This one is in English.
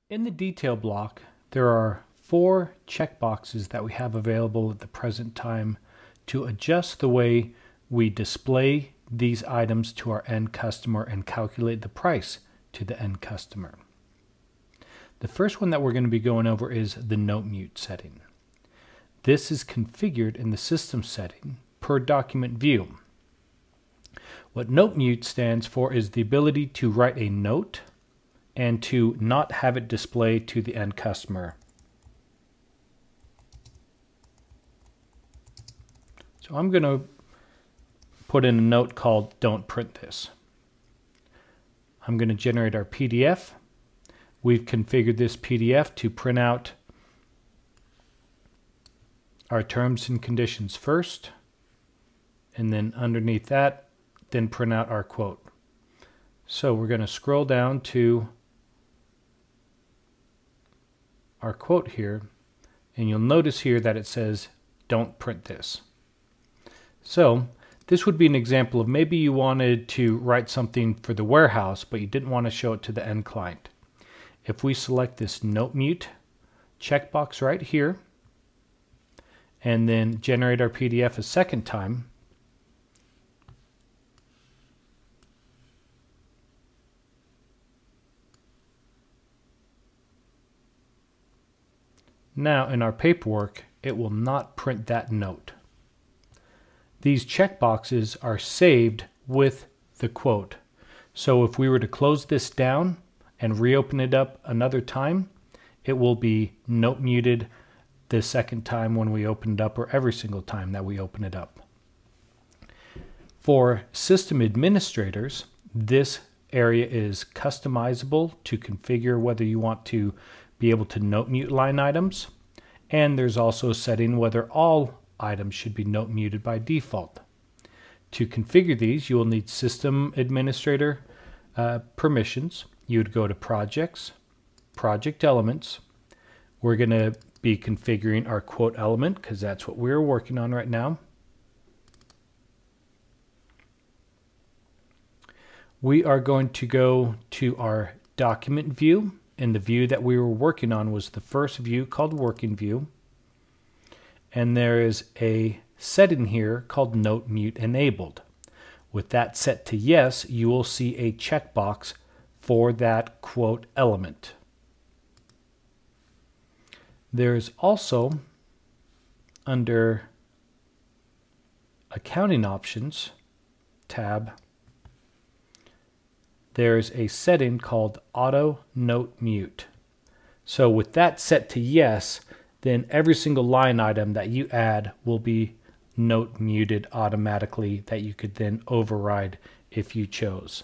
In the detail block, there are 4 checkboxes that we have available at the present time to adjust the way we display these items to our end customer and calculate the price to the end customer. The first one that we're going to be going over is the note mute setting. This is configured in the system setting per document view. What note mute stands for is the ability to write a note and to not have it display to the end customer. So I'm going to put in a note called "Don't print this." I'm going to generate our PDF. We've configured this PDF to print out our terms and conditions first, and then underneath that, then print out our quote. So we're going to scroll down to our quote here, and you'll notice here that it says "Don't print this." So this would be an example of maybe you wanted to write something for the warehouse, but you didn't want to show it to the end client. If we select this note mute checkbox right here, and then generate our PDF a second time, now in our paperwork, it will not print that note. These checkboxes are saved with the quote. So if we were to close this down and reopen it up another time, it will be note muted the second time when we open it up, or every single time that we open it up. For system administrators, this area is customizable to configure whether you want to be able to note mute line items, and there's also a setting whether all items should be note muted by default. To configure these, you will need system administrator permissions. You would go to Projects, Project Elements. We're going to be configuring our quote element because that's what we're working on right now. We are going to go to our document view, and the view that we were working on was the first view called Working View. And there is a setting here called Note Mute Enabled. With that set to yes, you will see a checkbox for that quote element. There's also, under Accounting Options tab, there's a setting called Auto Note Mute. So with that set to yes, then every single line item that you add will be note muted automatically, that you could then override if you chose.